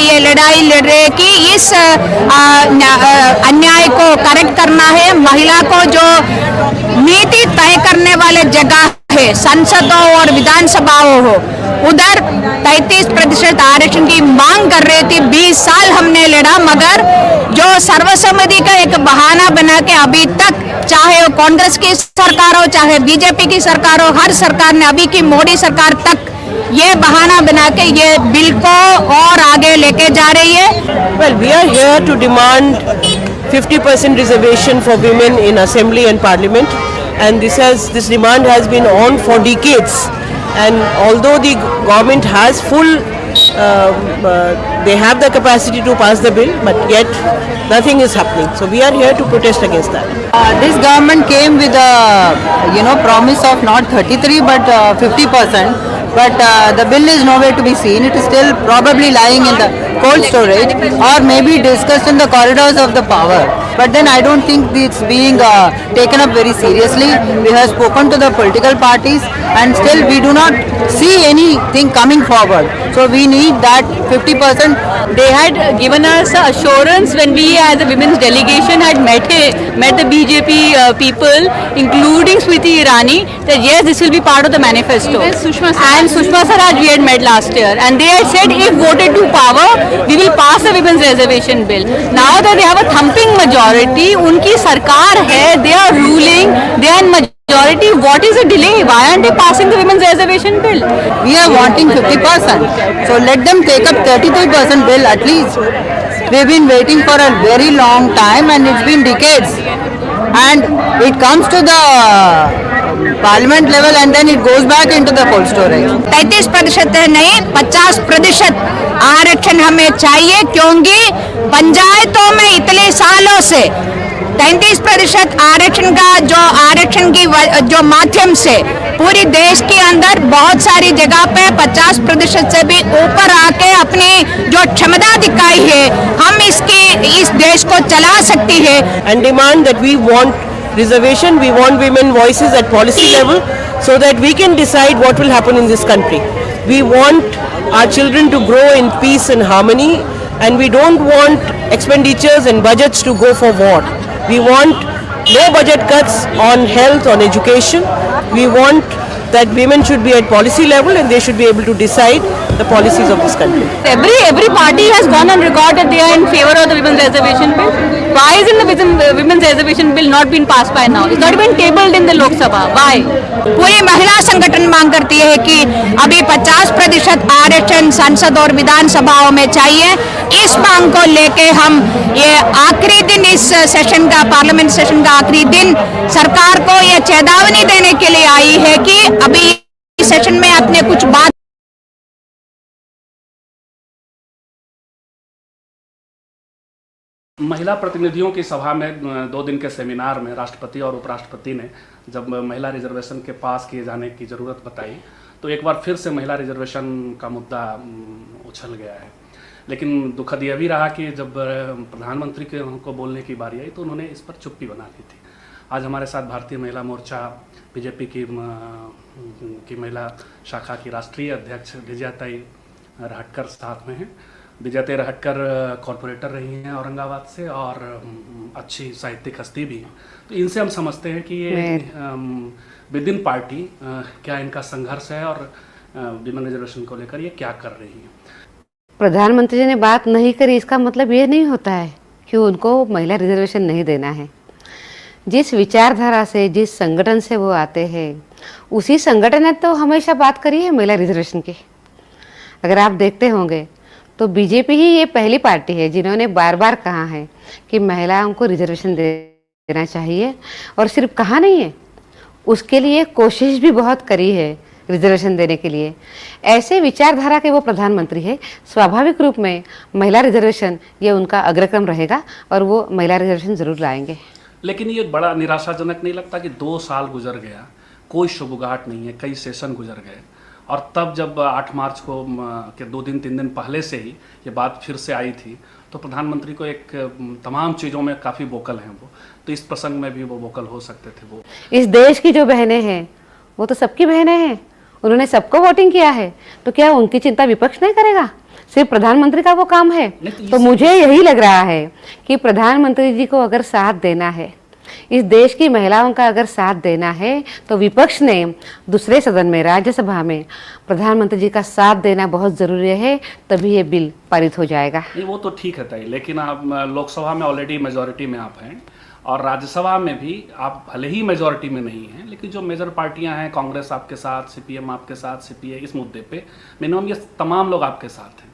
ये लड़ाई लड़ रहे हैं कि इस अन्याय को करेक्ट करना है। महिला को जो नीति तय करने वाले जगह है, संसदों और विधानसभाओं हो, उधर 33% आरक्षण की मांग कर रही थी। 20 साल हमने लड़ा, मगर जो सर्वसम्मति का एक बहाना बना के अभी तक, चाहे वो कांग्रेस की सरकार हो, चाहे बीजेपी की सरकार हो, हर सरकार ने, अभी की मोदी सरकार तक ये बहाना बना के ये बिल को और आगे लेके जा रही है। Well, we are here to demand 50% reservation for women in assembly and parliament, and this demand has been on for decades. And although the government has they have the capacity to pass the bill, but yet nothing is happening. So we are here to protest against that. This government came with a promise of not 33 but 50%. But the bill is nowhere to be seen. It is still probably lying in the cold storage or maybe discussed in the corridors of the power. But then I don't think it's being taken up very seriously. We have spoken to the political parties and still we do not see anything coming forward. So we need that 50%. They had given us assurance when we as a women's delegation had met the BJP people, including Smriti Irani, that yes, this will be part of the manifesto. And Sushma Swaraj we had met last year, and they had said if voted to power, we will pass the women's reservation bill. Now that they have a thumping majority, unki sarkar hai, they are ruling, they are in majority. What is the delay? Why aren't they passing the women's reservation bill? We are wanting 50%. So let them take up 33% bill at least. We've been waiting for a very long time and it's been decades. And it comes to the parliament level and then it goes back into the cold storage. 33% नहीं, 50% आरक्षण हमें चाहिए, क्योंकि पंचायतों में इतने सालों से 33% आरक्षण का आरक्षण की जो माध्यम से पूरी देश के अंदर बहुत सारी जगह पे 50% से भी ऊपर आके अपनी जो क्षमता दिखाई है, हम इस देश को चला सकती है। And demand that we want reservation, we want women voices at policy level so that we can decide what will happen in this country. We want our children to grow in peace and harmony, and we don't want expenditures and budgets to go for war. We want no budget cuts on health, on education. We want that women should be at policy level and they should be able to decide the policies of this country. Every party has gone on record that they are in favor of the women's reservation bill. Why isn't the women's reservation bill not been passed by now? It's not even tabled in the Lok Sabha. Why? पूरी महिला संगठन मांग करती है कि अभी 50% आरक्षण संसद और विधानसभाओं में चाहिए। इस मांग को लेके हम ये आखिरी दिन, इस सेशन का, पार्लियामेंट सेशन का आखिरी दिन, सरकार को ये चेतावनी देने के लिए आई है कि अभी सेशन में अपने कुछ बात महिला प्रतिनिधियों की सभा में 2 दिन के सेमिनार में राष्ट्रपति और उपराष्ट्रपति ने जब महिला रिजर्वेशन के पास किए जाने की ज़रूरत बताई, तो एक बार फिर से महिला रिजर्वेशन का मुद्दा उछल गया है। लेकिन दुखद यह भी रहा कि जब प्रधानमंत्री को बोलने की बारी आई तो उन्होंने इस पर चुप्पी बना ली थी। आज हमारे साथ भारतीय महिला मोर्चा बीजेपी की महिला शाखा की राष्ट्रीय अध्यक्ष विजयाताई रहटकर साथ में हैं। विजयाताई रहटकर कॉरपोरेटर रही हैं औरंगाबाद से और अच्छी साहित्यिक हस्ती भी हैं। तो इनसे हम समझते हैं कि ये विद इन पार्टी क्या इनका संघर्ष है और विमेन रिजर्वेशन को लेकर ये क्या कर रही हैं। प्रधानमंत्री जी ने बात नहीं करी, इसका मतलब ये नहीं होता है कि उनको महिला रिजर्वेशन नहीं देना है। जिस विचारधारा से, जिस संगठन से वो आते हैं, उसी संगठन ने तो हमेशा बात करी है महिला रिजर्वेशन की। अगर आप देखते होंगे तो बीजेपी ही ये पहली पार्टी है जिन्होंने बार बार कहा है कि महिलाओं को रिजर्वेशन देना चाहिए, और सिर्फ कहा नहीं है, उसके लिए कोशिश भी बहुत करी है रिजर्वेशन देने के लिए। ऐसे विचारधारा के वो प्रधानमंत्री है, स्वाभाविक रूप में महिला रिजर्वेशन ये उनका अग्रक्रम रहेगा और वो महिला रिजर्वेशन ज़रूर लाएंगे। लेकिन ये बड़ा निराशाजनक नहीं लगता कि 2 साल गुजर गया, कोई शुभगाट नहीं है, कई सेशन गुजर गए, और तब जब 8 मार्च को के 2-3 दिन पहले से ही ये बात फिर से आई थी, तो प्रधानमंत्री को एक तमाम चीज़ों में काफ़ी वोकल हैं वो, तो इस प्रसंग में भी वो वोकल हो सकते थे। वो इस देश की जो बहनें हैं वो तो सबकी बहनें हैं, उन्होंने सबको वोटिंग किया है, तो क्या उनकी चिंता विपक्ष नहीं करेगा? सिर्फ प्रधानमंत्री का वो काम है? तो मुझे यही लग रहा है कि प्रधानमंत्री जी को अगर साथ देना है, इस देश की महिलाओं का अगर साथ देना है, तो विपक्ष ने दूसरे सदन में, राज्यसभा में प्रधानमंत्री जी का साथ देना बहुत ज़रूरी है, तभी ये बिल पारित हो जाएगा। नहीं, वो तो ठीक है तय, लेकिन आप लोकसभा में ऑलरेडी मेजोरिटी में आप हैं और राज्यसभा में भी आप भले ही मेजोरिटी में नहीं हैं, लेकिन जो मेजर पार्टियां हैं, कांग्रेस आपके साथ, सीपीएम आपके साथ, सीपीआई, इस मुद्दे पे मिनिमम ये तमाम लोग आपके साथ हैं।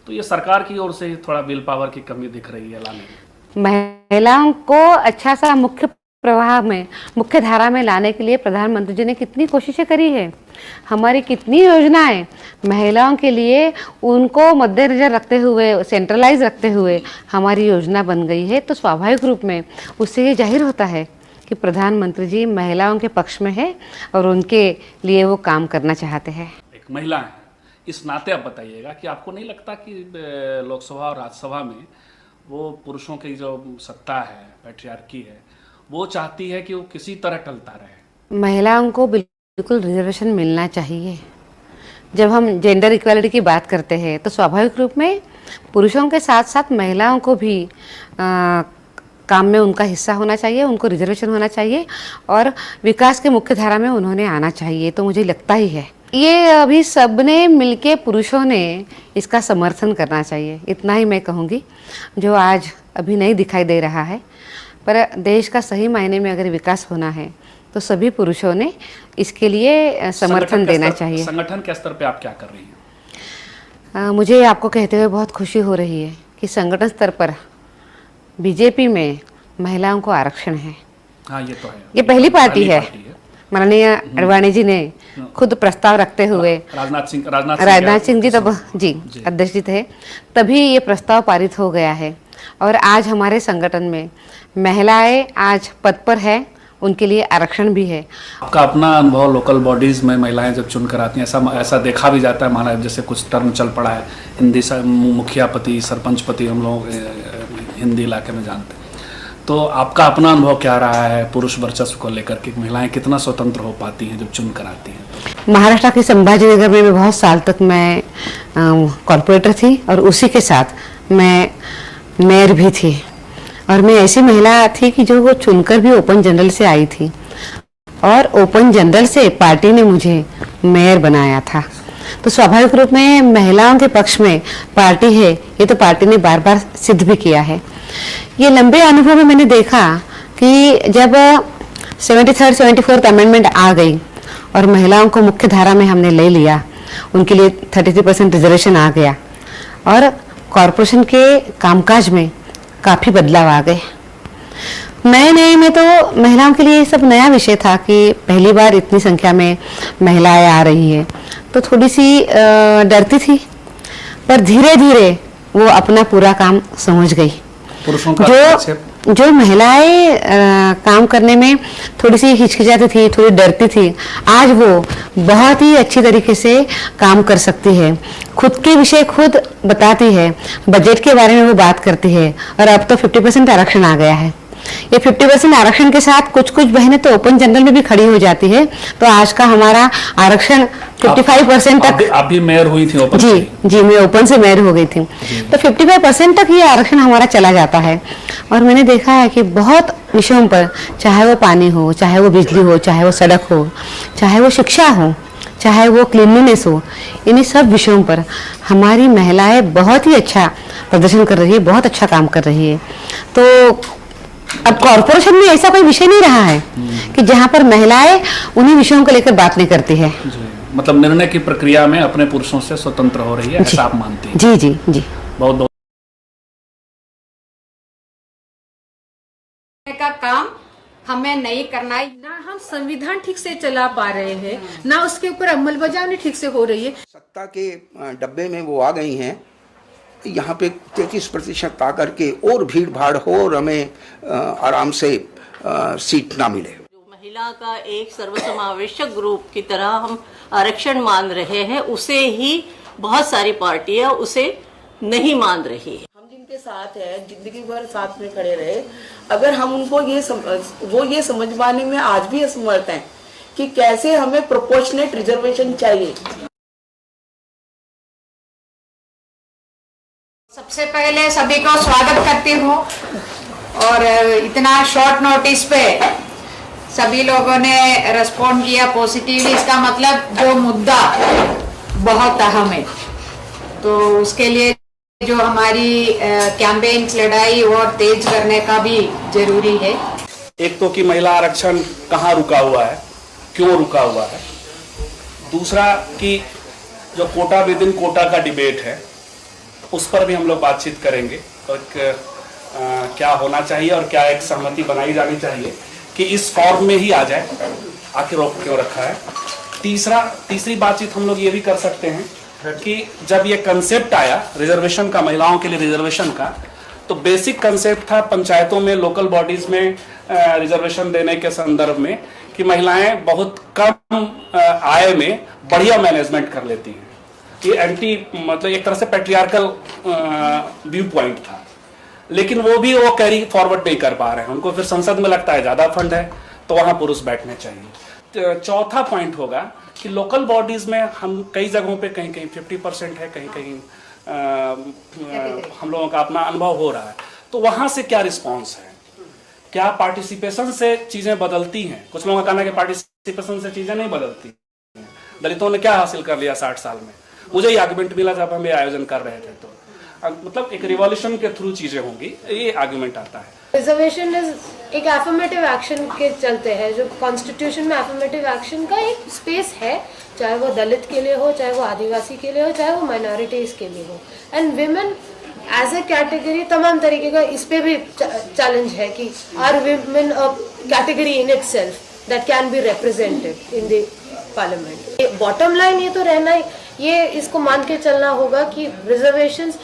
तो ये सरकार की ओर से थोड़ा विल पावर की कमी दिख रही है लाने में। महिलाओं को अच्छा सा मुख्य प्रवाह में, मुख्य धारा में लाने के लिए प्रधानमंत्री जी ने कितनी कोशिशें करी है। हमारी कितनी योजनाएं महिलाओं के लिए, उनको मद्देनजर रखते हुए, सेंट्रलाइज रखते हुए हमारी योजना बन गई है। तो स्वाभाविक रूप में उससे ये जाहिर होता है कि प्रधानमंत्री जी महिलाओं के पक्ष में है और उनके लिए वो काम करना चाहते हैं। एक महिला है, इस नाते आप बताइएगा कि आपको नहीं लगता कि लोकसभा और राज्यसभा में वो पुरुषों की जो सत्ता है, पैट्रियार्की है, वो चाहती है कि वो किसी तरह टलता रहे? महिलाओं को बिल्कुल रिजर्वेशन मिलना चाहिए। जब हम जेंडर इक्वालिटी की बात करते हैं तो स्वाभाविक रूप में पुरुषों के साथ साथ महिलाओं को भी काम में उनका हिस्सा होना चाहिए, उनको रिजर्वेशन होना चाहिए और विकास के मुख्य धारा में उन्होंने आना चाहिए। तो मुझे लगता ही है ये अभी सबने मिलके, पुरुषों ने इसका समर्थन करना चाहिए। इतना ही मैं कहूँगी, जो आज अभी नहीं दिखाई दे रहा है, पर देश का सही मायने में अगर विकास होना है तो सभी पुरुषों ने इसके लिए समर्थन देना चाहिए। संगठन के स्तर पे आप क्या कर रही हैं? मुझे आपको कहते हुए बहुत खुशी हो रही है कि संगठन स्तर पर बीजेपी में महिलाओं को आरक्षण है। हाँ, ये तो है। ये पहली पार्टी है। माननीय अडवाणी जी ने खुद प्रस्ताव रखते हुए, राजनाथ सिंह जी तब जी अध्यक्ष जी थे, तभी ये प्रस्ताव पारित हो गया है और आज हमारे संगठन में महिलाएं आज पद पर है, उनके लिए आरक्षण भी है। आपका अपना अनुभव लोकल बॉडीज में महिलाएं जब चुनकर आती हैं, ऐसा देखा भी जाता है, माना जैसे कुछ टर्म चल पड़ा है, हिंदी मुखिया पति, सरपंच पति हम लोग हिंदी इलाके में जानते हैं। तो आपका अपना अनुभव क्या रहा है पुरुष वर्चस्व को लेकर के? महिलाएं कितना स्वतंत्र हो पाती हैं जब चुनकर आती हैं? महाराष्ट्र के संभाजीनगर में बहुत साल तक मैं कॉरपोरेटर थी और उसी के साथ मैं मेयर भी थी और मैं ऐसी महिला थी कि जो वो चुनकर भी ओपन जनरल से आई थी और ओपन जनरल से पार्टी ने मुझे मेयर बनाया था। तो स्वाभाविक रूप में महिलाओं के पक्ष में पार्टी है, ये तो पार्टी ने बार बार सिद्ध भी किया है। ये लंबे अनुभव में मैंने देखा कि जब 73rd 74th अमेंडमेंट आ गई और महिलाओं को मुख्य धारा में हमने ले लिया, उनके लिए 33% रिजर्वेशन आ गया और कॉरपोरेशन के कामकाज में काफ़ी बदलाव आ गए। नए नए में तो महिलाओं के लिए सब नया विषय था कि पहली बार इतनी संख्या में महिलाएं आ रही है, तो थोड़ी सी डरती थी, पर धीरे धीरे वो अपना पूरा काम समझ गई। पुरुषों का जो महिलाएं काम करने में थोड़ी सी हिचकिचाती थी, थोड़ी डरती थी, आज वो बहुत ही अच्छी तरीके से काम कर सकती है, खुद के विषय खुद बताती है, बजट के बारे में वो बात करती है और अब तो 50% आरक्षण आ गया है। ये 50% आरक्षण के साथ कुछ कुछ बहनें तो ओपन जनरल में भी खड़ी हो जाती है। तो आज का हमारा आरक्षण 55% तक। आप भी मेयर हुई थी ओपन? जी, मैं ओपन से मेयर हो गई थी। तो 55% तक ये आरक्षण हमारा चला जाता है और मैंने देखा है कि बहुत विषयों पर, चाहे वो पानी हो, चाहे वो बिजली हो, चाहे वो सड़क हो, चाहे वो शिक्षा हो, चाहे वो क्लीनलीनेस हो, इन्हीं सब विषयों पर हमारी महिलाएं बहुत ही अच्छा प्रदर्शन कर रही है, बहुत अच्छा काम कर रही है। तो अब कॉर्पोरेशन में ऐसा कोई विषय नहीं रहा है कि जहां पर महिलाएं उन्हीं विषयों को लेकर बात नहीं करती है। मतलब निर्णय की प्रक्रिया में अपने पुरुषों से स्वतंत्र हो रही है, ऐसा आप मानती हैं? जी जी जी। बहुत बहुत का काम हमें नहीं करना है। ना हम संविधान ठीक से चला पा रहे हैं, ना उसके ऊपर अमलबजावनी ठीक से हो रही है। सत्ता के डब्बे में वो आ गई हैं, यहाँ पे 33% आकर के और भीड़ भाड़ हो और हमें आराम से सीट ना मिले। जो महिला का एक सर्वसमावेशक ग्रुप की तरह हम आरक्षण मान रहे हैं, उसे ही बहुत सारी पार्टियां उसे नहीं मान रही है। हम जिनके साथ है, जिंदगी भर साथ में खड़े रहे, अगर हम उनको वो ये समझवाने में आज भी असमर्थ हैं कि कैसे हमें प्रोपोर्शनेट रिजर्वेशन चाहिए। सबसे पहले सभी को स्वागत करती हूँ और इतना शॉर्ट नोटिस पे सभी लोगों ने रेस्पॉन्ड किया पॉजिटिवली। इसका मतलब जो मुद्दा बहुत अहम है, तो उसके लिए जो हमारी कैंपेन लड़ाई और तेज करने का भी जरूरी है। एक तो कि महिला आरक्षण कहाँ रुका हुआ है, क्यों रुका हुआ है। दूसरा कि जो कोटा विद इन कोटा का डिबेट है उस पर भी हम लोग बातचीत करेंगे और क्या होना चाहिए और क्या एक सहमति बनाई जानी चाहिए कि इस फॉर्म में ही आ जाए, आखिर रोक क्यों रखा है। तीसरी बातचीत हम लोग ये भी कर सकते हैं कि जब ये कंसेप्ट आया रिजर्वेशन का, महिलाओं के लिए रिजर्वेशन का, तो बेसिक कंसेप्ट था पंचायतों में, लोकल बॉडीज में रिजर्वेशन देने के संदर्भ में कि महिलाएं बहुत कम आय में बढ़िया मैनेजमेंट कर लेती हैं। ये एंटी मतलब एक तरह से पैट्रियार्कल व्यू पॉइंट था, लेकिन वो कैरी फॉरवर्ड नहीं कर पा रहे हैं। उनको फिर संसद में लगता है ज्यादा फंड है तो वहां पुरुष बैठने चाहिए। चौथा पॉइंट होगा कि लोकल बॉडीज में हम कई जगहों पे कहीं कहीं 50% है, कहीं कहीं हम लोगों का अपना अनुभव हो रहा है, तो वहां से क्या रिस्पॉन्स है, क्या पार्टिसिपेशन से चीजें बदलती हैं। कुछ लोगों का कहना है कि पार्टिसिपेशन से चीजें नहीं बदलती। दलितों ने क्या हासिल कर लिया 60 साल में, मुझे ये आर्गुमेंट मिला जब हम ये आयोजन कर रहे थे। तो मतलब एक रिवॉल्यूशन के थ्रू चीजें होंगी, ये आर्गुमेंट आता है। रिजर्वेशन एक एफर्मेटिव एक्शन के चलते हैं, जो कॉन्स्टिट्यूशन में एफर्मेटिव एक्शन का एक स्पेस है, चाहे वो दलित के लिए हो, चाहे वो आदिवासी के लिए हो, चाहे वो माइनॉरिटीज के लिए हो। And women as a category तमाम तरीके का इस पे भी चैलेंज है कि are women a category in itself that can be represented in the parliament. Bottom line ये तो रहना, ये इसको मान के चलना होगा कि रिजर्वेशंस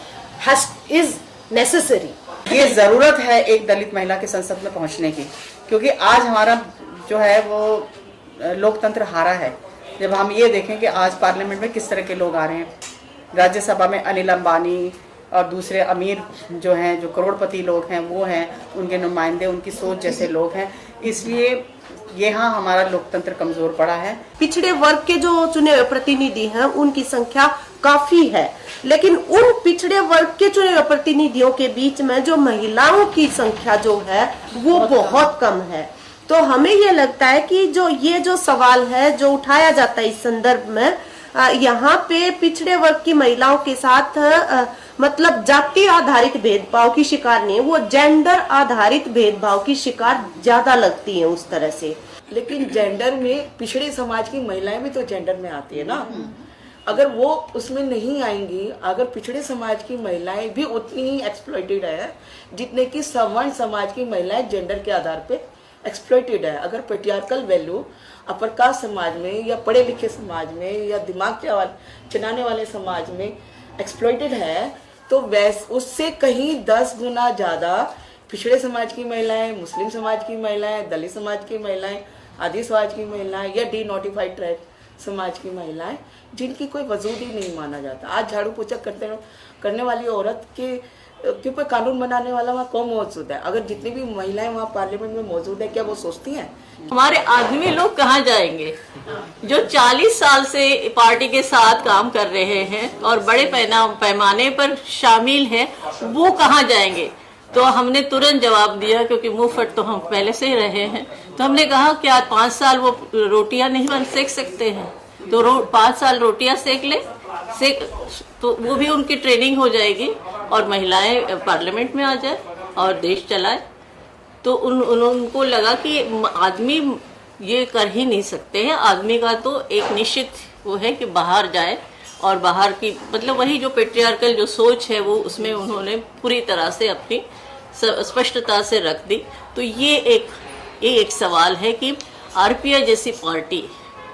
इज नेसेसरी। ये जरूरत है एक दलित महिला के संसद में पहुंचने की, क्योंकि आज हमारा जो है वो लोकतंत्र हारा है। जब हम ये देखें कि आज पार्लियामेंट में किस तरह के लोग आ रहे हैं, राज्यसभा में अनिल अंबानी और दूसरे अमीर जो हैं, जो करोड़पति लोग हैं, वो हैं उनके नुमाइंदे, उनकी सोच जैसे लोग हैं, इसलिए यहाँ हमारा लोकतंत्र कमजोर पड़ा है। पिछड़े वर्ग के जो चुने हुए प्रतिनिधि हैं उनकी संख्या काफी है, लेकिन उन पिछड़े वर्ग के चुने हुए प्रतिनिधियों के बीच में जो महिलाओं की संख्या जो है वो बहुत कम है। तो हमें ये लगता है कि जो सवाल है जो उठाया जाता है इस संदर्भ में, यहाँ पे पिछड़े वर्ग की महिलाओं के साथ मतलब जाति आधारित भेदभाव की शिकार नहीं है, वो जेंडर आधारित भेदभाव की शिकार ज्यादा लगती है उस तरह से। लेकिन जेंडर में पिछड़े समाज की महिलाएं भी तो जेंडर में आती है ना। अगर वो उसमें नहीं आएंगी, अगर पिछड़े समाज की महिलाएं भी उतनी ही एक्सप्लॉइटेड है जितने की सवर्ण समाज की महिलाएं जेंडर के आधार पे एक्सप्लॉइटेड है। अगर पेट्रियार्कल वैल्यू अपर कास्ट समाज में या पढ़े लिखे समाज में या दिमाग चलाने वाले समाज में एक्सप्लॉइटेड है, तो उससे कहीं 10 गुना ज्यादा पिछड़े समाज की महिलाएं, मुस्लिम समाज की महिलाएं, दलित समाज की महिलाएं, आदि समाज की महिलाएं या डी नोटिफाइड ट्राइब समाज की महिलाएं, जिनकी कोई वजूद ही नहीं माना जाता। आज झाड़ू पोछा करने वाली औरत के ऊपर कानून बनाने वाला वहाँ कौन मौजूद है? अगर जितनी भी महिलाएं वहाँ पार्लियामेंट में मौजूद है, क्या वो सोचती हैं? हमारे आदमी लोग कहाँ जाएंगे जो 40 साल से पार्टी के साथ काम कर रहे हैं और बड़े पैमाने पर शामिल हैं, वो कहाँ जाएंगे? तो हमने तुरंत जवाब दिया, क्योंकि मुफ्त तो हम पहले से ही रहे हैं, तो हमने कहा क्या 5 साल वो रोटियां नहीं सेक सकते हैं? तो 5 साल रोटियां सेक ले, तो वो भी उनकी ट्रेनिंग हो जाएगी और महिलाएं पार्लियामेंट में आ जाए और देश चलाए। तो उनको लगा कि आदमी ये कर ही नहीं सकते हैं। आदमी का तो एक निश्चित वो है कि बाहर जाए, और बाहर की मतलब वही जो पेट्रियार्कल जो सोच है वो उसमें उन्होंने पूरी तरह से अपनी स्पष्टता से रख दी। तो ये एक सवाल है कि आरपीआई जैसी पार्टी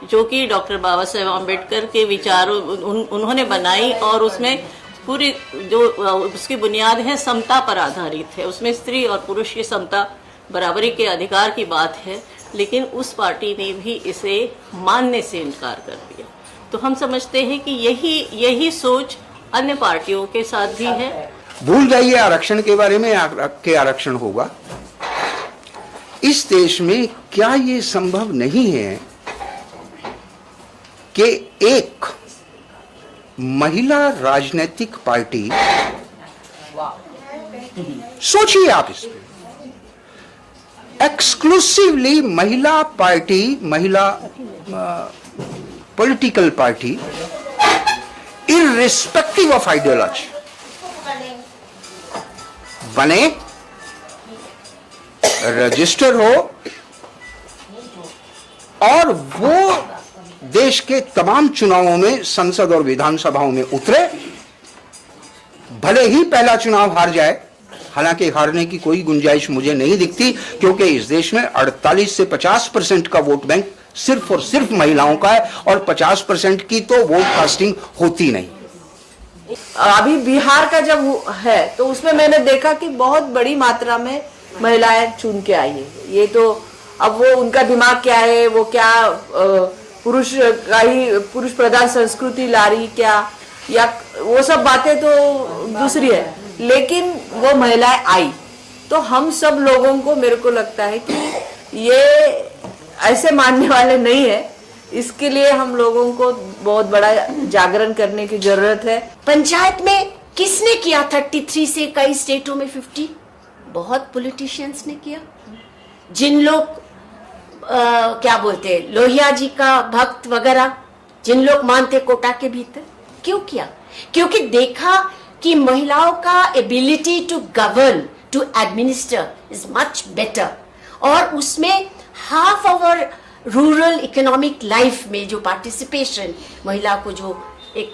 जो कि डॉक्टर बाबा साहेब आम्बेडकर के विचारों उन्होंने बनाई, और उसमें पूरी जो उसकी बुनियाद है समता पर आधारित है, उसमें स्त्री और पुरुष की समता बराबरी के अधिकार की बात है, लेकिन उस पार्टी ने भी इसे मानने से इनकार कर दिया। तो हम समझते हैं कि यही सोच अन्य पार्टियों के साथ भी है। भूल जाइए आरक्षण के बारे में कि आरक्षण होगा। इस देश में क्या ये संभव नहीं है कि एक महिला राजनीतिक पार्टी सोचिए आप इस पे। एक्सक्लूसिवली महिला पार्टी, महिला political party, irrespective of ideology बने, रजिस्टर हो और वो देश के तमाम चुनावों में, संसद और विधानसभाओं में उतरे। भले ही पहला चुनाव हार जाए, हालांकि हारने की कोई गुंजाइश मुझे नहीं दिखती, क्योंकि इस देश में 48 से 50% का वोट बैंक सिर्फ और सिर्फ महिलाओं का है, और 50% की तो वोट कास्टिंग होती नहीं। अभी बिहार का जब है तो उसमें मैंने देखा कि बहुत बड़ी मात्रा में महिलाएं चुन के आई है। ये तो अब वो उनका दिमाग क्या है, वो क्या पुरुष प्रधान संस्कृति ला रही क्या, या वो सब बातें तो दूसरी है, लेकिन वो महिलाएं आई तो हम सब लोगों को, मेरे को लगता है कि ये ऐसे मानने वाले नहीं है। इसके लिए हम लोगों को बहुत बड़ा जागरण करने की जरूरत है। पंचायत में किसने किया 33 से कई स्टेटों में 50? बहुत पॉलिटिशियंस ने किया। जिन लोग क्या बोलते हैं, लोहिया जी का भक्त वगैरह, जिन लोग मानते कोटा के भीतर, क्यों किया? क्योंकि देखा कि महिलाओं का ability to govern, to administer is much better, और उसमें half our rural economic life में जो पार्टिसिपेशन, महिला को जो एक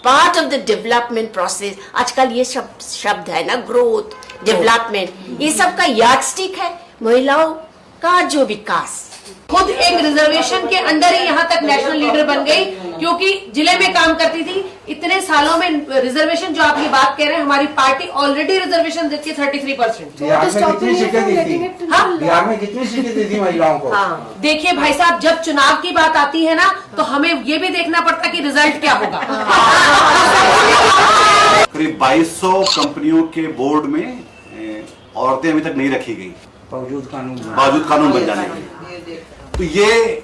part of the development process, आजकल ये शब्द है ना, ग्रोथ, डेवलपमेंट, ये सब का यार्डस्टिक है महिलाओं का जो विकास। खुद एक रिजर्वेशन के अंदर ही यहाँ तक नेशनल लीडर बन गई, क्योंकि जिले में काम करती थी। इतने सालों में रिजर्वेशन जो आपकी बात कह रहे हैं, हमारी पार्टी ऑलरेडी रिजर्वेशन देती है 33%। बिहार में कितनी सीटें दी थी? हाँ, बिहार में कितनी सीटें दी थी महिलाओं को? हाँ, देखिए भाई साहब, जब चुनाव की बात आती है ना, तो हमें ये भी देखना पड़ता है कि रिजल्ट क्या होगा। करीब 2200 कंपनियों के बोर्ड में औरतें अभी तक नहीं रखी गई, बावजूद कानून बन जाने के। तो ये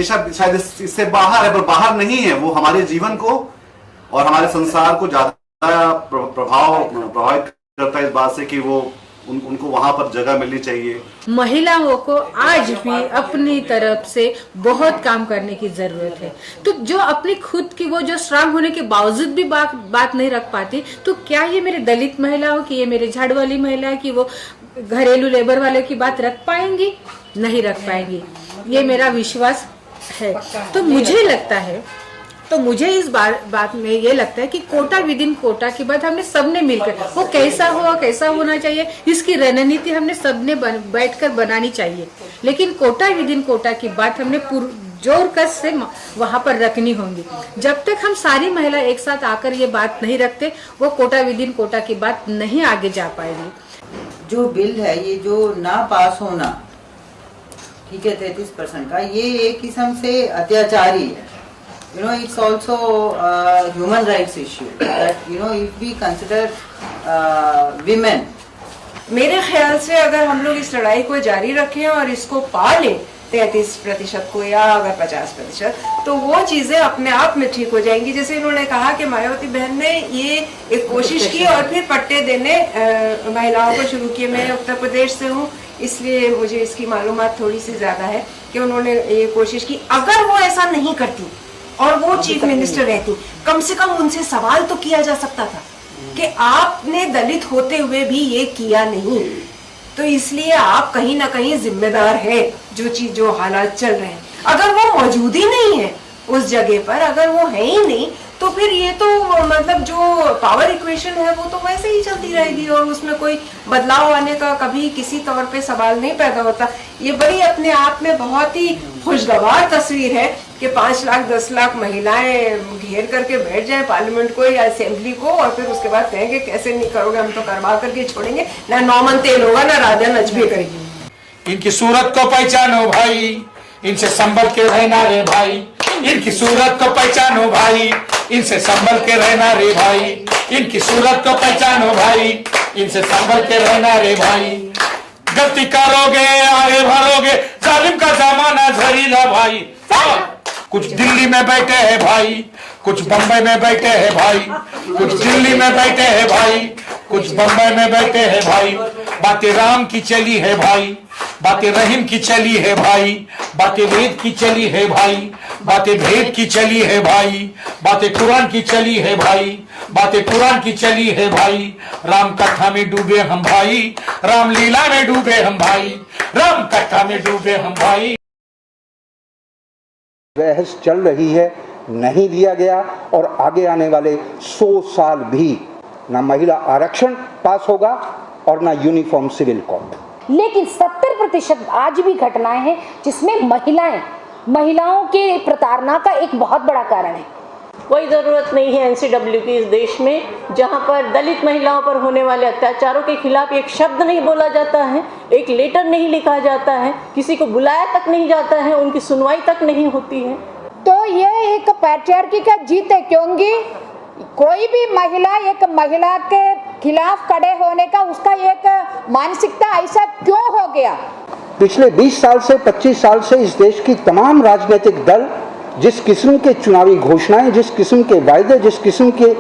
शायद इससे बाहर है, पर बाहर नहीं है। वो हमारे जीवन को और हमारे संसार को ज्यादा प्रभावित करता है इस बात से कि वो उनको वहां पर जगह मिलनी चाहिए। महिलाओं को आज भी अपनी तरफ से बहुत काम करने की जरूरत है। तो जो अपनी खुद की वो जो स्ट्रांग होने के बावजूद भी बात नहीं रख पाती, तो क्या ये मेरे दलित महिलाओं की, ये मेरे झाड़ वाली महिला की, वो घरेलू लेबर वाले की बात रख पाएंगी? नहीं रख पाएंगी, ये मेरा विश्वास है। तो मुझे लगता है, तो मुझे इस बात में ये लगता है कि कोटा विद इन कोटा की बात हमने सबने मिलकर, वो कैसा होना चाहिए, इसकी रणनीति हमने सबने बैठकर बनानी चाहिए। लेकिन कोटा विद इन कोटा की बात हमने जोर कस से वहां पर रखनी होगी। जब तक हम सारी महिला एक साथ आकर ये बात नहीं रखते, वो कोटा विद इन कोटा की बात नहीं आगे जा पाएगी। जो बिल है, ये जो ना पास होना, ठीक है, 33% का, ये एक किस्म से अत्याचारी है। It's also a human rights issue that, if we consider women. मेरे ख्याल से अगर हम लोग इस लड़ाई को जारी रखें और इसको पा लें 33% को, या अगर 50%, तो वो चीजें अपने आप में ठीक हो जाएंगी। जैसे इन्होंने कहा कि मायावती बहन ने ये एक कोशिश की और फिर पट्टे देने महिलाओं को शुरू किए। मैं उत्तर प्रदेश से हूँ, इसलिए मुझे इसकी मालूमात थोड़ी सी ज्यादा है कि उन्होंने ये कोशिश की। अगर वो ऐसा नहीं करती और वो चीफ मिनिस्टर रहती, कम से कम उनसे सवाल तो किया जा सकता था कि आपने दलित होते हुए भी ये किया नहीं, तो इसलिए आप कहीं ना कहीं जिम्मेदार है जो हालात चल रहे हैं। अगर वो मौजूद ही नहीं है उस जगह पर, अगर वो है ही नहीं, तो फिर ये तो मतलब जो पावर इक्वेशन है वो तो वैसे ही चलती रहेगी और उसमें कोई बदलाव आने का कभी किसी तौर पे सवाल नहीं पैदा होता। ये बड़ी अपने आप में बहुत ही खुशगवार तस्वीर है कि 5 लाख 10 लाख महिलाएं घेर करके बैठ जाए पार्लियामेंट को या असेंबली को, और फिर उसके बाद कहेंगे कैसे नहीं करोगे, हम तो करवा करके छोड़ेंगे, ना नौमन तेल होगा ना राधा नचबे करेगी। इनकी सूरत को पहचानो भाई, इनसे संभल के रहना रे भाई। इनकी सूरत को पहचानो भाई, इनसे संभल के रहना रे भाई। इनकी सूरत को पहचानो भाई, इनसे संभल के रहना रे भाई। गलती करोगे आगे भरोगे, जालिम का जमाना झरीला भाई। कुछ दिल्ली में बैठे हैं भाई, कुछ बम्बई में बैठे हैं भाई, कुछ दिल्ली में बैठे हैं भाई, कुछ बम्बई में बैठे हैं भाई। बातें राम की चली है भाई, बातें रहीम की चली है भाई, बातें वेद की चली है भाई, बातें भेद की चली है भाई, बातें कुरान की चली है भाई, बातें कुरान की चली है भाई। राम कथा में डूबे हम भाई, राम लीला में डूबे हम भाई, राम कथा में डूबे हम भाई। बहस चल रही है, नहीं दिया गया और आगे आने वाले 100 साल भी ना महिला आरक्षण पास होगा और ना यूनिफॉर्म सिविल कोड। लेकिन 70% आज भी घटनाएं हैं जिसमें महिलाओं के प्रताड़ना का एक बहुत बड़ा कारण है। कोई ज़रूरत नहीं है एनसीडब्ल्यू की इस देश में, जहां पर दलित महिलाओं पर होने वाले अत्याचारों के खिलाफ एक शब्द नहीं बोला जाता है, एक लेटर नहीं लिखा जाता है, किसी को बुलाया तक नहीं जाता है, उनकी सुनवाई तक नहीं होती है। तो ये एक पैट्रियार्की का जीत है, क्योंकि कोई भी महिला के खिलाफ खड़े होने का उसका एक मानसिकता ऐसा क्यों हो गया। पिछले 20 साल से 25 साल से इस देश की तमाम राजनीतिक दल जिस किस्म के चुनावी घोषणाएं, जिस किस्म के वायदे, जिस किस्म के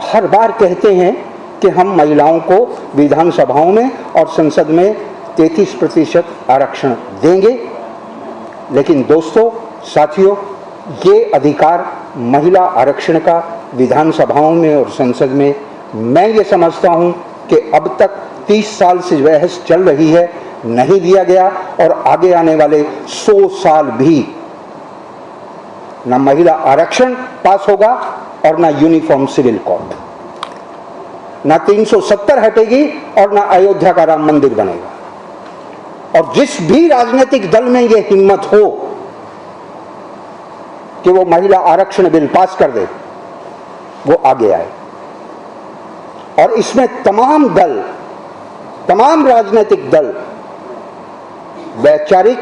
हर बार कहते हैं कि हम महिलाओं को विधानसभाओं में और संसद में 33% आरक्षण देंगे, लेकिन दोस्तों, साथियों, ये अधिकार महिला आरक्षण का विधानसभाओं में और संसद में, मैं ये समझता हूं कि अब तक 30 साल से बहस चल रही है, नहीं दिया गया और आगे आने वाले 100 साल भी ना महिला आरक्षण पास होगा और ना यूनिफॉर्म सिविल कोड, ना 370 हटेगी और ना अयोध्या का राम मंदिर बनेगा। और जिस भी राजनीतिक दल में यह हिम्मत हो कि वो महिला आरक्षण बिल पास कर दे, वो आगे आए। और इसमें तमाम राजनीतिक दल वैचारिक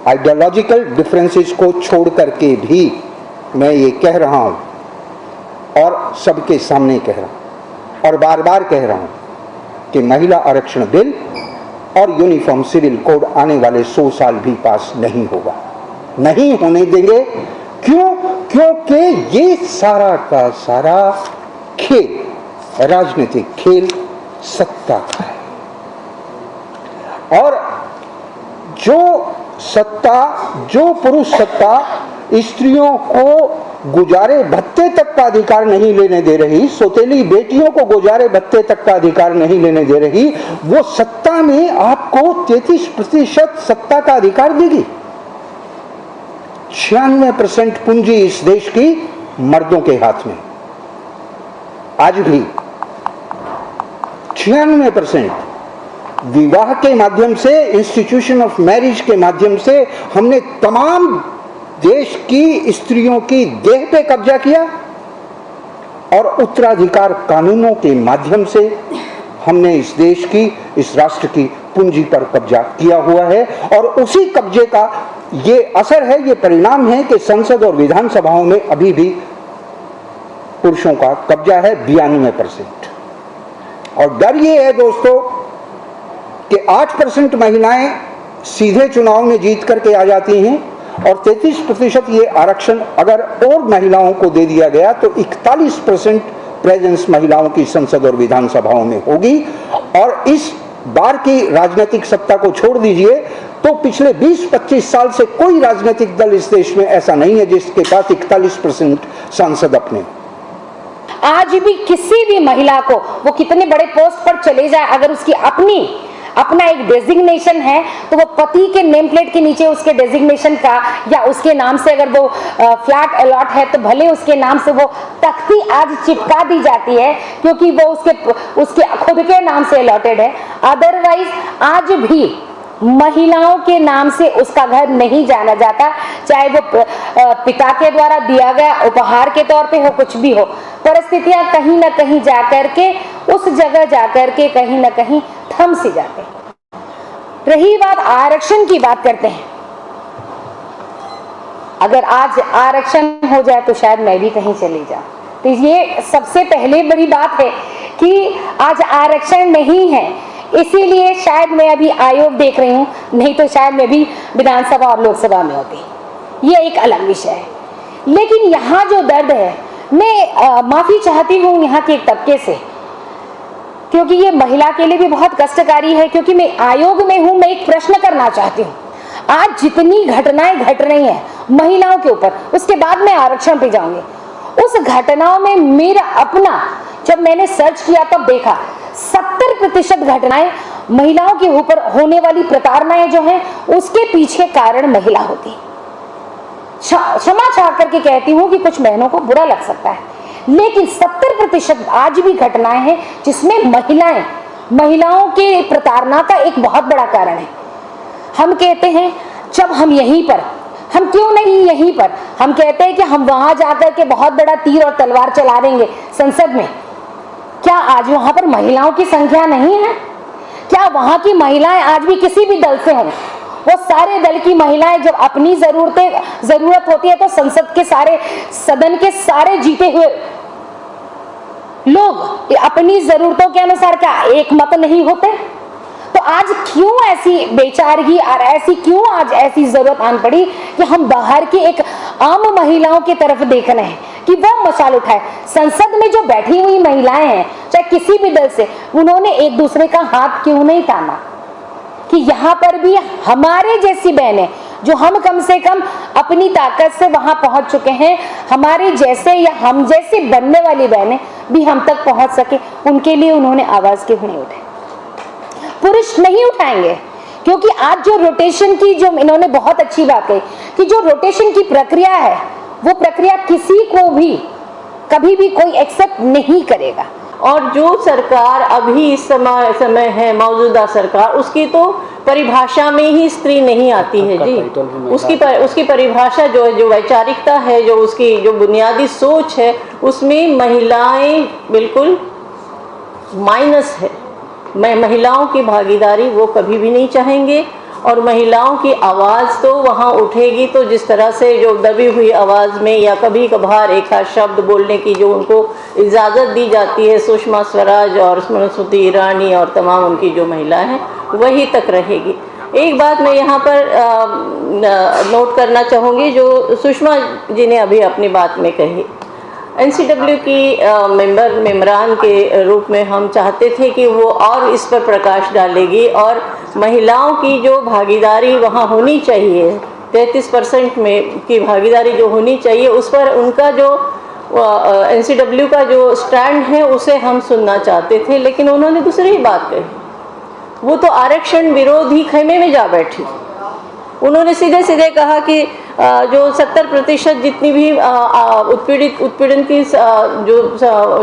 आइडियोलॉजिकल डिफरेंसेस को छोड़ करके भी, मैं ये कह रहा हूं और सबके सामने कह रहा हूं और बार बार कह रहा हूं कि महिला आरक्षण बिल और यूनिफॉर्म सिविल कोड आने वाले 100 साल भी पास नहीं होगा, नहीं होने देंगे। क्यों? क्योंकि ये सारा का सारा खेल, राजनीतिक खेल सत्ता का है, और जो पुरुष सत्ता स्त्रियों को गुजारे भत्ते तक का अधिकार नहीं लेने दे रही, सौतेली बेटियों को गुजारे भत्ते तक का अधिकार नहीं लेने दे रही, वो सत्ता में आपको 33% सत्ता का अधिकार देगी। 96% पूंजी इस देश की मर्दों के हाथ में, आज भी 96%। विवाह के माध्यम से, इंस्टीट्यूशन ऑफ मैरिज के माध्यम से हमने तमाम देश की स्त्रियों की देह पे कब्जा किया और उत्तराधिकार कानूनों के माध्यम से हमने इस देश की, इस राष्ट्र की पूंजी पर कब्जा किया हुआ है। और उसी कब्जे का ये असर है, ये परिणाम है कि संसद और विधानसभाओं में अभी भी पुरुषों का कब्जा है 92%। और डर ये है दोस्तों कि 8% महिलाएं सीधे चुनाव में जीत करके आ जाती हैं और 33% ये आरक्षण अगर और महिलाओं को दे दिया गया तो 41% प्रेजेंस महिलाओं की संसद और विधानसभाओं में होगी। और इस बार की राजनीतिक सत्ता को छोड़ दीजिए तो पिछले 20-25 साल से कोई राजनीतिक दल इस देश में ऐसा नहीं है जिसके पास 41% सांसद अपने। आज भी किसी भी महिला को, वो कितने बड़े पोस्ट पर चले जाए, अगर उसकी अपना एक डेजिग्नेशन है तो वो पति के नेम प्लेट के नीचे उसके डेजिग्नेशन का या उसके नाम से अगर वो फ्लैट अलॉट है तो भले उसके नाम से वो तख्ती आज चिपका दी जाती है क्योंकि वो उसके खुद के नाम से अलॉटेड है। अदरवाइज आज भी महिलाओं के नाम से उसका घर नहीं जाना जाता, चाहे वो पिता के द्वारा दिया गया उपहार के तौर पे हो, कुछ भी हो। परिस्थितियां कहीं ना कहीं जाकर के उस जगह जाकर के कहीं ना कहीं थम सी जाते हैं। रही बात आरक्षण की, बात करते हैं। अगर आज आरक्षण हो जाए तो शायद मैं भी कहीं चली जाऊं। तो ये सबसे पहले बड़ी बात है कि आज आरक्षण नहीं है, इसीलिए शायद मैं अभी आयोग देख रही हूँ, नहीं तो शायद मैं भी विधानसभा और लोकसभा में होती। ये एक अलग विषय है। लेकिन यहाँ जो दर्द है, मैं माफ़ी चाहती हूँ यहाँ के एक तबके से, क्योंकि ये महिला के लिए भी बहुत कष्टकारी है। क्योंकि मैं आयोग में हूँ, मैं एक प्रश्न करना चाहती हूँ। आज जितनी घटनाएं घट रही हैं महिलाओं के ऊपर, उसके बाद मैं आरक्षण पे जाऊंगी, उस घटनाओं में मेरा अपना, जब मैंने सर्च किया तब देखा 70% घटनाएं महिलाओं के ऊपर होने वाली प्रताड़नाएं जो हैं उसके पीछे कारण महिला होती है। क्षमा चाह करके कहती हूँ कि कुछ बहनों को बुरा लग सकता है, लेकिन 70% आज भी घटनाएं हैं जिसमें महिलाओं के प्रताड़ना का एक बहुत बड़ा कारण है। हम कहते हैं जब हम यहीं पर, हम क्यों नहीं यहीं पर, हम कहते हैं कि हम वहां जाकर के बहुत बड़ा तीर और तलवार चला देंगे संसद में। क्या आज वहां पर महिलाओं की संख्या नहीं है? क्या वहां की महिलाएं आज भी किसी भी दल से हों, वो सारे दल की महिलाएं जब अपनी जरूरत होती है तो संसद के सारे, सदन के सारे जीते हुए लोग अपनी जरूरतों के अनुसार क्या एक मत नहीं होते? तो आज क्यों ऐसी बेचारगी और क्यों आज ऐसी जरूरत आन पड़ी कि हम बाहर की एक आम महिलाओं की तरफ देख रहे हैं कि वो मशाल उठाए। संसद में जो बैठी हुई महिलाएं हैं, चाहे किसी भी दल से, उन्होंने एक दूसरे का हाथ क्यों नहीं थामा कि यहाँ पर भी हमारे जैसी बहनें, जो हम कम से कम अपनी ताकत से वहां पहुंच चुके हैं, हमारे जैसे या हम जैसे बनने वाली बहनें भी हम तक पहुंच सके, उनके लिए उन्होंने आवाज क्यों नहीं उठाई? पुरुष नहीं उठाएंगे, क्योंकि आज जो रोटेशन की, जो इन्होंने बहुत अच्छी बात कही कि जो रोटेशन की प्रक्रिया है, वो प्रक्रिया किसी को भी कभी भी कोई एक्सेप्ट नहीं करेगा। और जो सरकार अभी इस समय है, मौजूदा सरकार, उसकी तो परिभाषा में ही स्त्री नहीं आती है जी। उसकी परिभाषा जो है, जो वैचारिकता है, जो उसकी जो बुनियादी सोच है, उसमें महिलाएं बिल्कुल माइनस है। महिलाओं की भागीदारी वो कभी भी नहीं चाहेंगे, और महिलाओं की आवाज़ तो वहाँ उठेगी तो जिस तरह से जो दबी हुई आवाज़ में या कभी कभार एक आध शब्द बोलने की जो उनको इजाज़त दी जाती है, सुषमा स्वराज और स्मृति ईरानी और तमाम उनकी जो महिलाएं हैं, वही तक रहेगी। एक बात मैं यहाँ पर नोट करना चाहूँगी, जो सुषमा जी ने अभी अपनी बात में कही, NCW की मेम्बरान के रूप में हम चाहते थे कि वो और इस पर प्रकाश डालेगी, और महिलाओं की जो भागीदारी वहाँ होनी चाहिए, 33% में की भागीदारी जो होनी चाहिए, उस पर उनका जो NCW का जो स्टैंड है उसे हम सुनना चाहते थे। लेकिन उन्होंने दूसरी ही बात कही, वो तो आरक्षण विरोधी खेमे में जा बैठी। उन्होंने सीधे सीधे कहा कि जो 70% जितनी भी उत्पीड़न की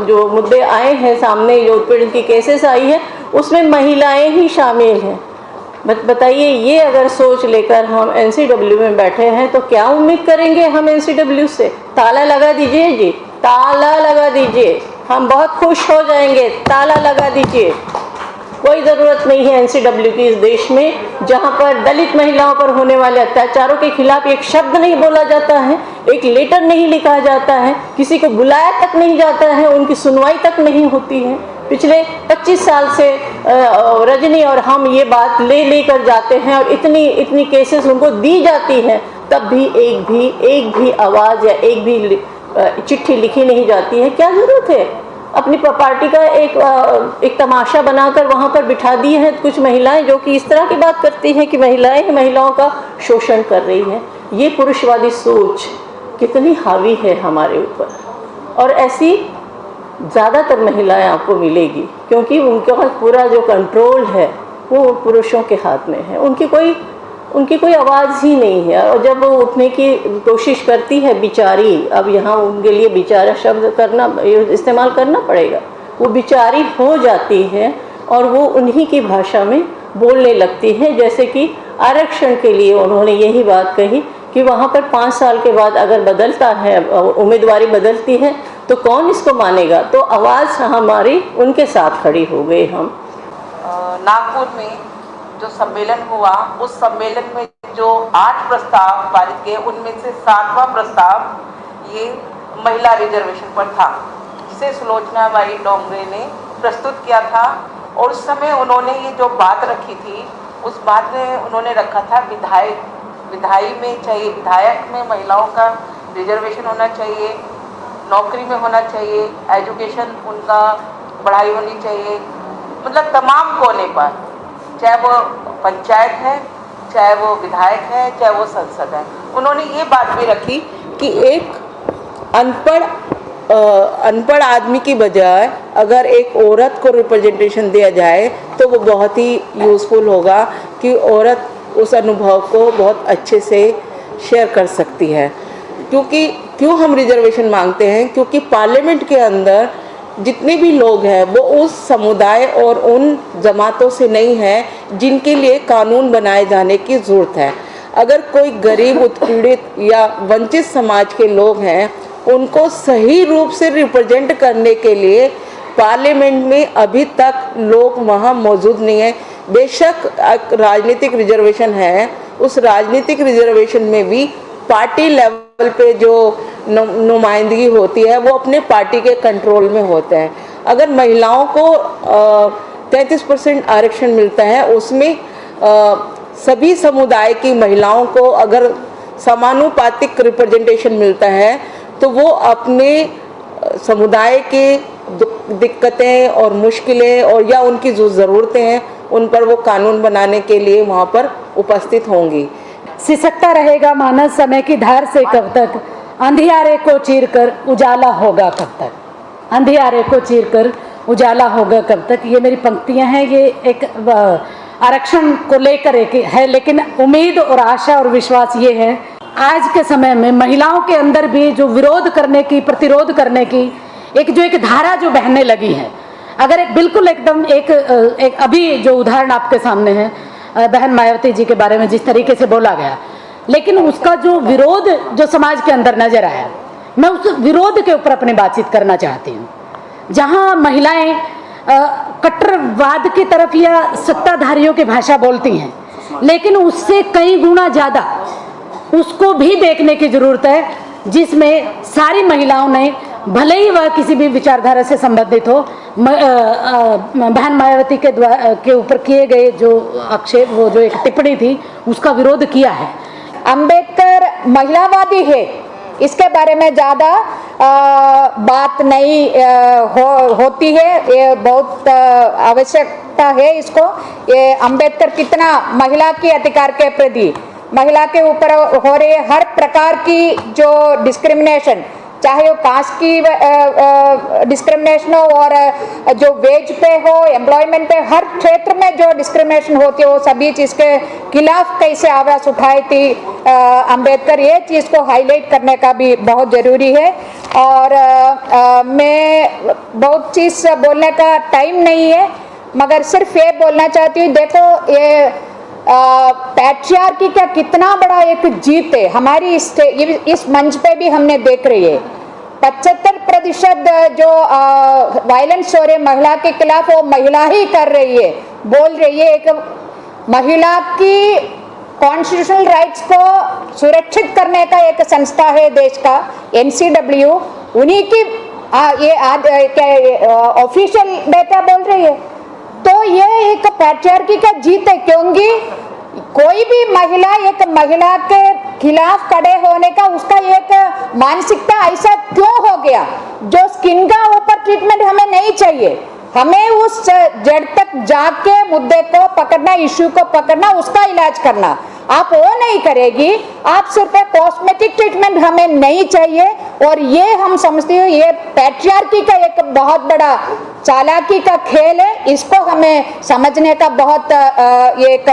जो मुद्दे आए हैं सामने, जो उत्पीड़न की केसेस आई है, उसमें महिलाएं ही शामिल हैं। बताइए, ये अगर सोच लेकर हम NCW में बैठे हैं तो क्या उम्मीद करेंगे हम NCW से? ताला लगा दीजिए जी, ताला लगा दीजिए, हम बहुत खुश हो जाएंगे, ताला लगा दीजिए। कोई ज़रूरत नहीं है NCW की इस देश में, जहाँ पर दलित महिलाओं पर होने वाले अत्याचारों के खिलाफ एक शब्द नहीं बोला जाता है, एक लेटर नहीं लिखा जाता है, किसी को बुलाया तक नहीं जाता है, उनकी सुनवाई तक नहीं होती है। पिछले 25 साल से रजनी और हम ये बात लेकर जाते हैं, और इतनी केसेस उनको दी जाती हैं, तब भी एक भी आवाज़ या एक भी चिट्ठी लिखी नहीं जाती है। क्या ज़रूरत है? अपनी पार्टी का एक तमाशा बनाकर वहाँ पर बिठा दी है कुछ महिलाएं, जो कि इस तरह की बात करती हैं कि महिलाओं का शोषण कर रही हैं। ये पुरुषवादी सोच कितनी हावी है हमारे ऊपर, और ऐसी ज़्यादातर महिलाएं आपको मिलेगी, क्योंकि उनका पूरा जो कंट्रोल है वो पुरुषों के हाथ में है। उनकी कोई आवाज़ ही नहीं है, और जब वो उठने की कोशिश करती है बेचारी, अब यहाँ उनके लिए बेचारा शब्द इस्तेमाल करना पड़ेगा, वो बेचारी हो जाती है और वो उन्हीं की भाषा में बोलने लगती है। जैसे कि आरक्षण के लिए उन्होंने यही बात कही कि वहाँ पर 5 साल के बाद अगर बदलता है, उम्मीदवारी बदलती है, तो कौन इसको मानेगा? तो आवाज़ हमारी उनके साथ खड़ी हो गई। हम नागपुर में जो सम्मेलन हुआ, उस सम्मेलन में जो 8 प्रस्ताव पारित किए, उनमें से 7वां प्रस्ताव ये महिला रिजर्वेशन पर था, जिसे सुलोचना बाई डोंगरे ने प्रस्तुत किया था। और उस समय उन्होंने ये जो बात रखी थी, उस बात में उन्होंने रखा था विधायक में चाहिए, विधायक में महिलाओं का रिजर्वेशन होना चाहिए, नौकरी में होना चाहिए, एजुकेशन उनका पढ़ाई होनी चाहिए, मतलब तमाम कोने पर, चाहे वो पंचायत है, चाहे वो विधायक है, चाहे वो संसद है। उन्होंने ये बात भी रखी कि एक अनपढ़ आदमी की बजाय अगर एक औरत को रिप्रेजेंटेशन दिया जाए तो वो बहुत ही यूज़फुल होगा कि औरत उस अनुभव को बहुत अच्छे से शेयर कर सकती है। क्योंकि क्यों हम रिजर्वेशन मांगते हैं? क्योंकि पार्लियामेंट के अंदर जितने भी लोग हैं वो उस समुदाय और उन जमातों से नहीं हैं जिनके लिए कानून बनाए जाने की ज़रूरत है। अगर कोई गरीब, उत्पीड़ित या वंचित समाज के लोग हैं, उनको सही रूप से रिप्रेजेंट करने के लिए पार्लियामेंट में अभी तक लोग वहाँ मौजूद नहीं है। बेशक राजनीतिक रिजर्वेशन है, उस राजनीतिक रिजर्वेशन में भी पार्टी लेवल पे जो नुमाइंदगी होती है वो अपने पार्टी के कंट्रोल में होते हैं। अगर महिलाओं को 33% आरक्षण मिलता है, उसमें सभी समुदाय की महिलाओं को अगर समानुपातिक रिप्रेजेंटेशन मिलता है तो वो अपने समुदाय के दिक्कतें और मुश्किलें और या उनकी जो ज़रूरतें हैं उन पर वो कानून बनाने के लिए वहाँ पर उपस्थित होंगी। सिसकता रहेगा मानस समय की धार से कब तक, अंधियारे को चीरकर उजाला होगा कब तक, अंधियारे को चीरकर उजाला होगा कब तक। ये मेरी पंक्तियां हैं, ये एक आरक्षण को लेकर एक है, लेकिन उम्मीद और आशा और विश्वास ये है आज के समय में महिलाओं के अंदर भी जो विरोध करने की, प्रतिरोध करने की एक धारा जो बहने लगी है। अगर एक बिल्कुल एकदम एक अभी जो उदाहरण आपके सामने है बहन मायावती जी के बारे में जिस तरीके से बोला गया, लेकिन उसका जो विरोध जो समाज के अंदर नजर आया, मैं उस विरोध के ऊपर अपनी बातचीत करना चाहती हूँ। जहाँ महिलाएं कट्टरवाद की तरफ या सत्ताधारियों की भाषा बोलती हैं, लेकिन उससे कई गुना ज़्यादा उसको भी देखने की जरूरत है जिसमें सारी महिलाओं ने, भले ही वह किसी भी विचारधारा से संबंधित हो, बहन मायावती के ऊपर किए गए जो आक्षेप, वो जो एक टिप्पणी थी, उसका विरोध किया है। अंबेडकर महिलावादी है, इसके बारे में ज़्यादा बात नहीं होती है। ये बहुत आवश्यकता है इसको। ये अंबेडकर कितना महिला के अधिकार के प्रति, महिला के ऊपर हो रही हर प्रकार की जो डिस्क्रिमिनेशन, चाहे वो कास्ट की डिस्क्रिमिनेशन हो और जो वेज पे हो, एम्प्लॉयमेंट पे, हर क्षेत्र में जो डिस्क्रिमिनेशन होती है वो सभी चीज़ के खिलाफ कैसे आवाज़ उठाई थी अंबेडकर, ये चीज़ को हाईलाइट करने का भी बहुत ज़रूरी है। और मैं बहुत चीज़ बोलने का टाइम नहीं है, मगर सिर्फ ये बोलना चाहती हूँ, देखो ये पैट्रियार्की का कितना बड़ा एक जीत है हमारी इस मंच पे भी हमने देख रही है। 75% जो वायलेंस हो रहे महिला के खिलाफ वो महिला ही कर रही है, बोल रही है। एक महिला की कॉन्स्टिट्यूशनल राइट्स को सुरक्षित करने का एक संस्था है देश का NCW, उन्हीं की ये ऑफिशियल डेटा बोल रही है। तो ये एक पैट्रियार्की का जीत है, क्योंकि कोई भी महिला एक महिला के खिलाफ खड़े होने का उसका एक मानसिकता ऐसा क्यों हो गया, जो स्किन का ऊपर ट्रीटमेंट हमें नहीं चाहिए, हमें उस जड़ तक जाके मुद्दे को पकड़ना, इश्यू को पकड़ना, उसका इलाज करना। आप वो नहीं करेगी, आप सिर्फ कॉस्मेटिक ट्रीटमेंट हमें नहीं चाहिए। और ये हम समझते हैं ये पैट्रियार्की का एक बहुत बड़ा चालाकी का खेल है, इसको हमें समझने का बहुत एक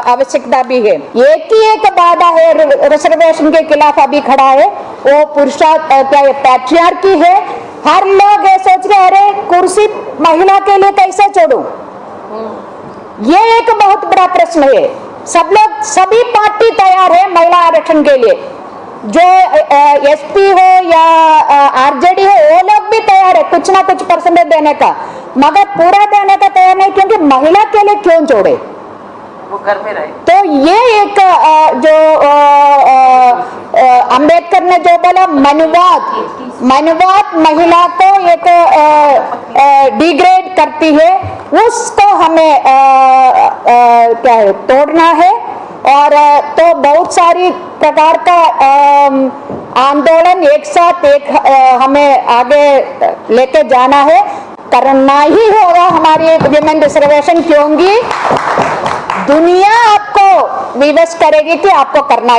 आवश्यकता भी है। एक ही एक बाधा है रिजर्वेशन के खिलाफ अभी खड़ा है, वो पुरुषा क्या पैट्रियार्की है। हर लोग ये सोच रहे अरे कुर्सी महिला के लिए कैसे छोड़ूं, ये एक बहुत बड़ा प्रश्न है। सब लोग, सभी पार्टी तैयार है महिला आरक्षण के लिए, जो SP हो या RJD हो, वो लोग भी तैयार है कुछ ना कुछ परसेंटेज देने का, मगर पूरा देने का तैयार नहीं, क्योंकि महिला के लिए क्यों छोड़े, वो घर में रहे। तो ये एक जो अंबेडकर ने जो बोला मनुवाद महिला को एक डिग्रेड करती है, उसको हमें क्या है तोड़ना है। और तो बहुत सारी प्रकार का आंदोलन एक साथ हमें आगे लेके जाना है, करना ही होगा हमारी विमेन रिजर्वेशन, क्योंकि दुनिया आपको विवश करेगी कि आपको करना